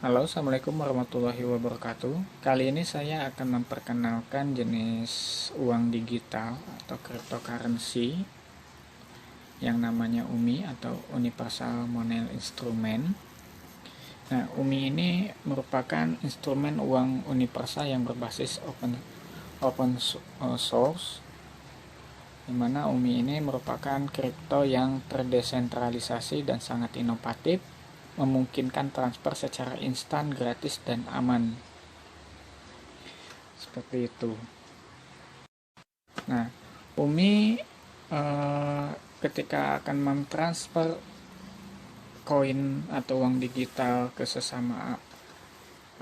Halo, Assalamualaikum warahmatullahi wabarakatuh. Kali ini saya akan memperkenalkan jenis uang digital atau cryptocurrency yang namanya UMI atau Universal Money Instrument. Nah, UMI ini merupakan instrumen uang universal yang berbasis open source, di mana UMI ini merupakan kripto yang terdesentralisasi dan sangat inovatif, memungkinkan transfer secara instan, gratis, dan aman. Seperti itu. Nah, UMI ketika akan mentransfer koin atau uang digital ke sesama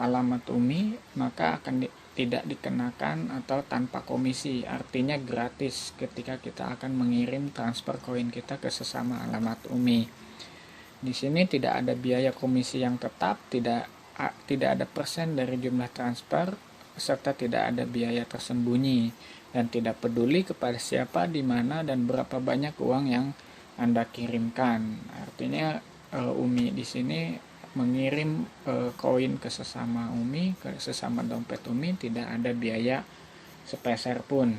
alamat UMI, maka akan tidak dikenakan atau tanpa komisi, artinya gratis ketika kita akan mengirim transfer koin kita ke sesama alamat UMI. Di sini tidak ada biaya komisi yang tetap, tidak ada persen dari jumlah transfer, serta tidak ada biaya tersembunyi, dan tidak peduli kepada siapa, di mana, dan berapa banyak uang yang Anda kirimkan. Artinya UMI di sini mengirim koin ke sesama UMI, ke sesama dompet UMI, tidak ada biaya sepeser pun.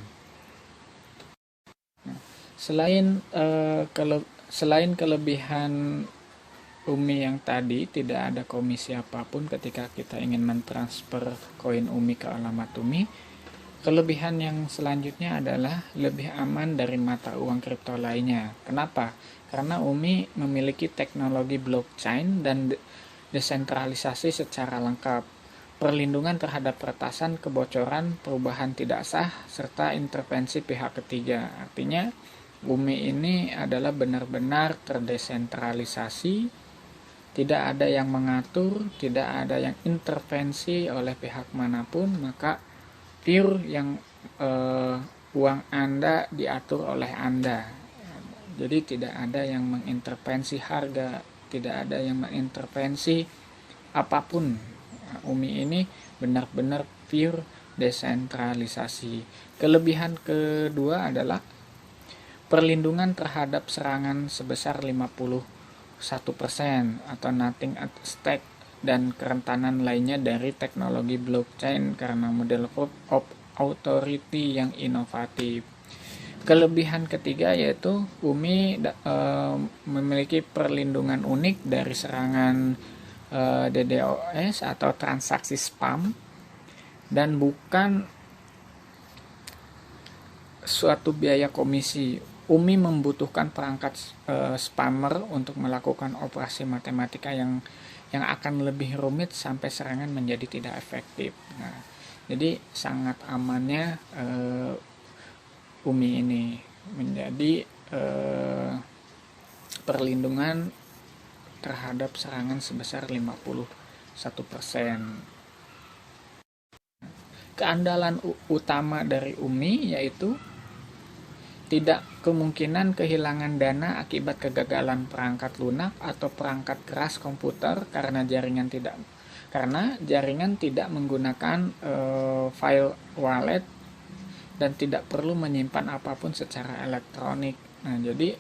Selain kelebihan UMI yang tadi, tidak ada komisi apapun ketika kita ingin mentransfer koin UMI ke alamat UMI. Kelebihan yang selanjutnya adalah lebih aman dari mata uang kripto lainnya. Kenapa? Karena UMI memiliki teknologi blockchain dan desentralisasi secara lengkap, perlindungan terhadap peretasan, kebocoran, perubahan tidak sah, serta intervensi pihak ketiga. Artinya, UMI ini adalah benar-benar terdesentralisasi, tidak ada yang mengatur, tidak ada yang intervensi oleh pihak manapun, maka pure yang uang Anda diatur oleh Anda. Jadi tidak ada yang mengintervensi harga, tidak ada yang mengintervensi apapun. UMI ini benar-benar pure desentralisasi. Kelebihan kedua adalah perlindungan terhadap serangan sebesar 51% atau nothing at stake, dan kerentanan lainnya dari teknologi blockchain karena model proof of authority yang inovatif. Kelebihan ketiga yaitu UMI memiliki perlindungan unik dari serangan DDoS atau transaksi spam, dan bukan suatu biaya komisi. UMI membutuhkan perangkat spammer untuk melakukan operasi matematika yang akan lebih rumit sampai serangan menjadi tidak efektif. Nah, jadi sangat amannya UMI ini menjadi perlindungan terhadap serangan sebesar 51%. Keandalan utama dari UMI yaitu tidak kemungkinan kehilangan dana akibat kegagalan perangkat lunak atau perangkat keras komputer karena jaringan tidak menggunakan file wallet dan tidak perlu menyimpan apapun secara elektronik. Nah, jadi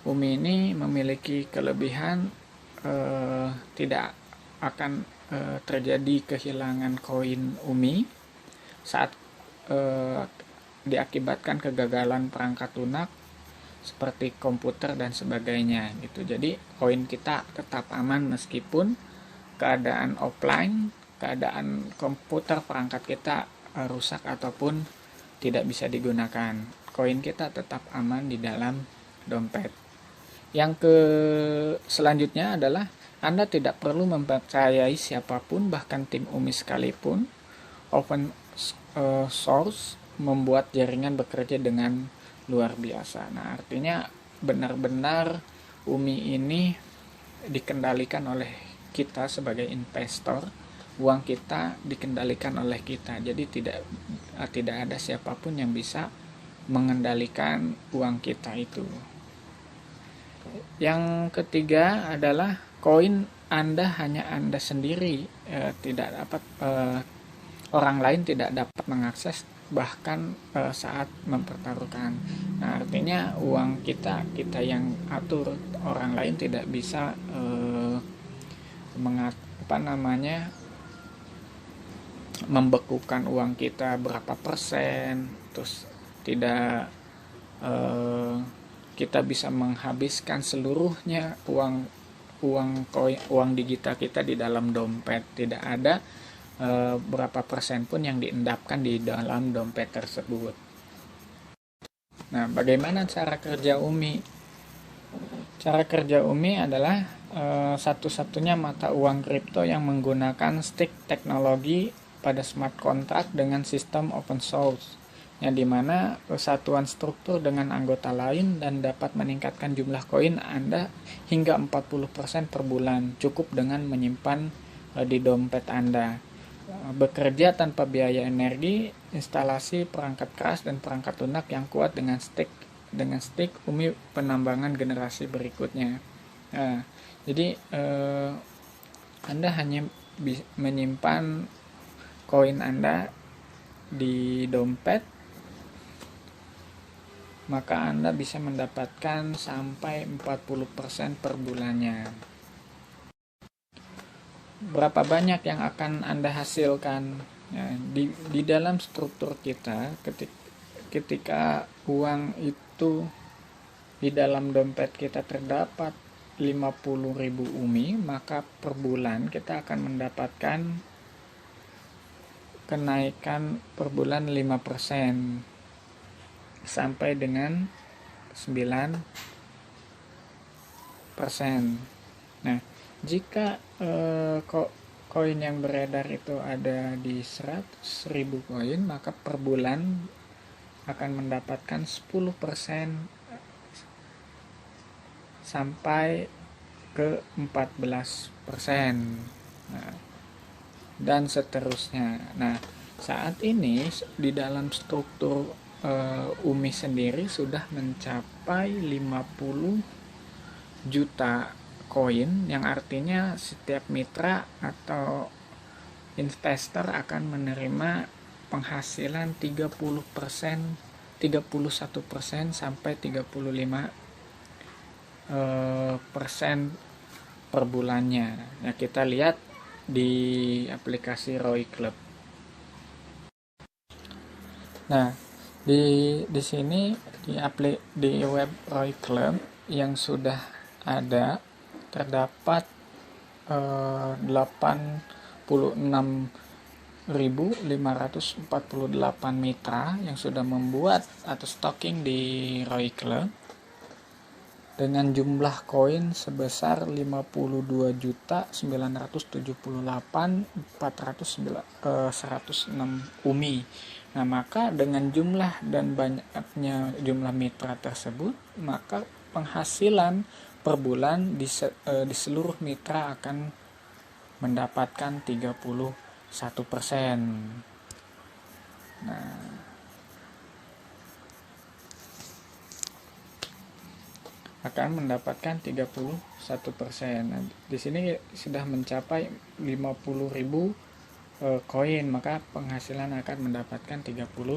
UMI ini memiliki kelebihan tidak akan terjadi kehilangan koin UMI saat diakibatkan kegagalan perangkat lunak seperti komputer dan sebagainya gitu. Jadi koin kita tetap aman meskipun keadaan offline, keadaan komputer perangkat kita rusak ataupun tidak bisa digunakan. Koin kita tetap aman di dalam dompet. Yang selanjutnya adalah Anda tidak perlu mempercayai siapapun, bahkan tim UMI sekalipun. Open source membuat jaringan bekerja dengan luar biasa. Nah, artinya benar-benar UMI ini dikendalikan oleh kita sebagai investor. Uang kita dikendalikan oleh kita. Jadi tidak ada siapapun yang bisa mengendalikan uang kita itu. Yang ketiga adalah koin Anda hanya Anda sendiri, tidak dapat orang lain tidak dapat mengakses, bahkan saat mempertaruhkan. Nah, artinya uang kita yang atur, orang lain tidak bisa membekukan uang kita berapa persen, terus tidak kita bisa menghabiskan seluruhnya uang digital kita di dalam dompet, tidak ada berapa persen pun yang diendapkan di dalam dompet tersebut. Nah, bagaimana cara kerja UMI? Cara kerja UMI adalah satu-satunya mata uang kripto yang menggunakan stick teknologi pada smart contract dengan sistem open source, yang dimana satuan struktur dengan anggota lain dan dapat meningkatkan jumlah koin Anda hingga 40% per bulan, cukup dengan menyimpan di dompet Anda. Bekerja tanpa biaya energi, instalasi perangkat keras dan perangkat lunak yang kuat dengan stick UMI penambangan generasi berikutnya. Nah, jadi Anda hanya menyimpan koin Anda di dompet, maka Anda bisa mendapatkan sampai 40% per bulannya. Berapa banyak yang akan Anda hasilkan? Ya, di dalam struktur kita, ketika uang itu di dalam dompet kita terdapat 50.000 UMI, maka per bulan kita akan mendapatkan kenaikan per bulan 5% sampai dengan 9%. Nah, jika koin yang beredar itu ada di 100.000 koin, maka per bulan akan mendapatkan 10% sampai ke 14%. Nah, dan seterusnya. Nah, saat ini di dalam struktur UMI sendiri sudah mencapai 50 juta koin, yang artinya setiap mitra atau investor akan menerima penghasilan 30%, 31% sampai 35% per bulannya. Nah, kita lihat di aplikasi ROI Club. Nah, di sini di web ROI Club yang sudah ada terdapat 86.548 mitra yang sudah membuat atau stocking di ROI Club dengan jumlah koin sebesar 52.978.106 UMI. Nah, maka dengan jumlah dan banyaknya jumlah mitra tersebut, maka penghasilan per bulan di seluruh mitra akan mendapatkan 31%. Nah, akan mendapatkan 31%. Nah, di sini sudah mencapai 50.000 koin, maka penghasilan akan mendapatkan 31%,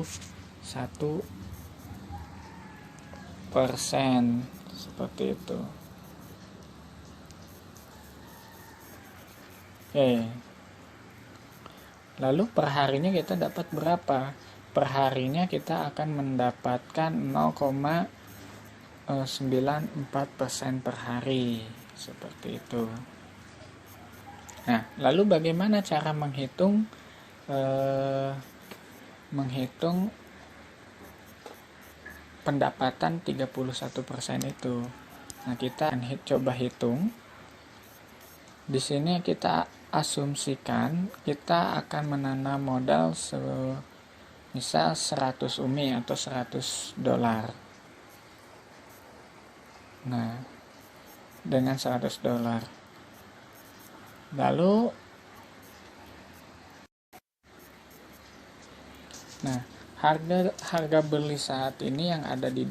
seperti itu. Oke. Lalu perharinya kita dapat berapa? Perharinya kita akan mendapatkan 0,94% per hari, seperti itu. Nah, lalu bagaimana cara menghitung pendapatan 31% itu? Nah, kita akan coba hitung. Di sini kita asumsikan kita akan menanam modal misal 100 UMI atau $100. Nah, dengan $100. Lalu harga beli saat ini yang ada di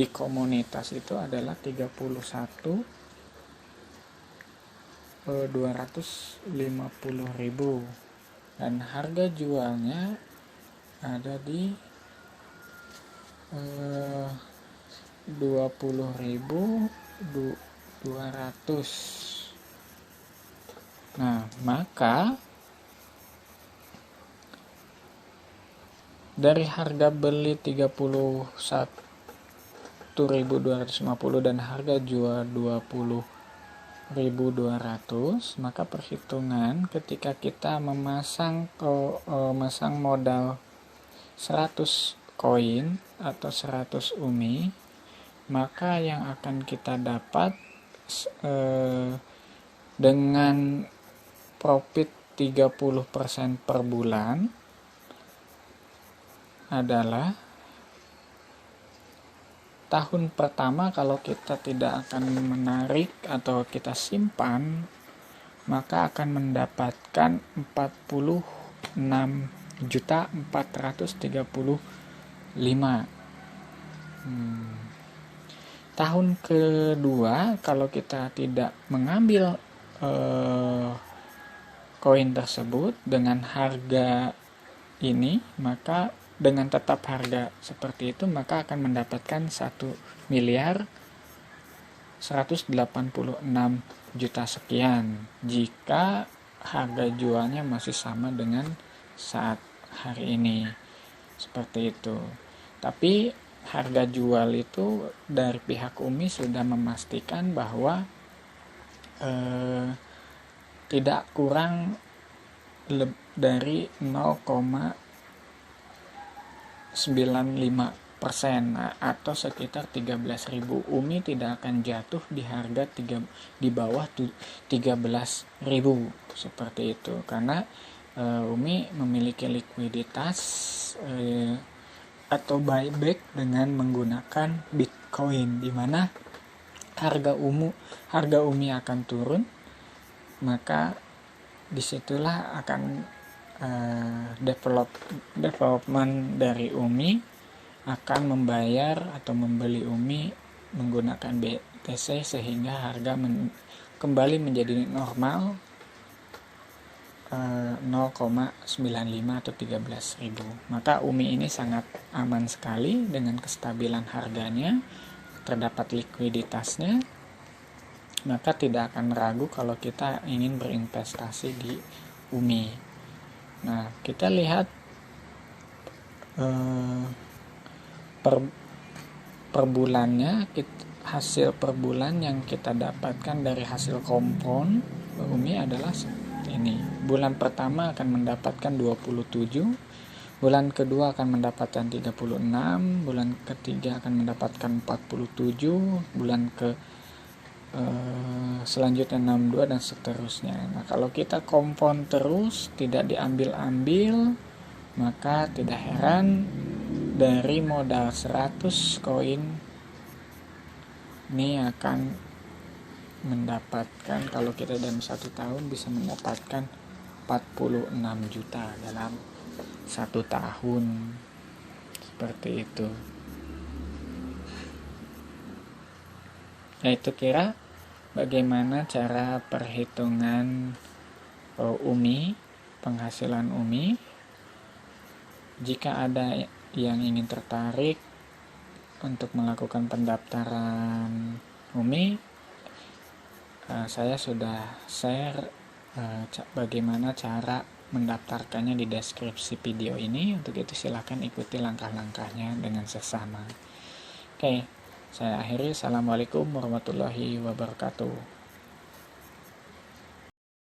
komunitas itu adalah 31.250.000 dan harga jualnya ada di 20.200. Nah, maka dari harga beli 31.250 dan harga jual 20.200, maka perhitungan ketika kita memasang modal 100 koin atau 100 UMI, maka yang akan kita dapat dengan profit 30% per bulan adalah tahun pertama kalau kita tidak akan menarik atau kita simpan, maka akan mendapatkan 46.435. Tahun kedua kalau kita tidak mengambil koin tersebut dengan harga ini, maka dengan tetap harga seperti itu, maka akan mendapatkan 1.186 juta sekian jika harga jualnya masih sama dengan saat hari ini, seperti itu. Tapi harga jual itu dari pihak UMI sudah memastikan bahwa tidak kurang dari 0,95% atau sekitar 13.000. UMI tidak akan jatuh di harga di bawah 13.000 seperti itu, karena UMI memiliki likuiditas atau buyback dengan menggunakan Bitcoin, di mana harga UMI akan turun, maka disitulah akan development dari UMI akan membayar atau membeli UMI menggunakan BTC sehingga harga kembali menjadi normal 0,95 atau 13.000. Maka UMI ini sangat aman sekali dengan kestabilan harganya, terdapat likuiditasnya, maka tidak akan ragu kalau kita ingin berinvestasi di UMI. Nah, kita lihat per bulannya, hasil per bulan yang kita dapatkan dari hasil kompon UMI adalah ini. Bulan pertama akan mendapatkan 27, bulan kedua akan mendapatkan 36, bulan ketiga akan mendapatkan 47, bulan selanjutnya 62 dan seterusnya. Nah, kalau kita kompon terus tidak diambil-ambil, maka tidak heran dari modal 100 koin ini akan mendapatkan, kalau kita dalam 1 tahun bisa mendapatkan 46 juta dalam 1 tahun, seperti itu. Nah, itu kira bagaimana cara perhitungan UMI, penghasilan UMI. Jika ada yang ingin tertarik untuk melakukan pendaftaran UMI, saya sudah share bagaimana cara mendaftarkannya di deskripsi video ini. Untuk itu silahkan ikuti langkah-langkahnya dengan seksama. Oke, saya akhiri. Assalamualaikum warahmatullahi wabarakatuh.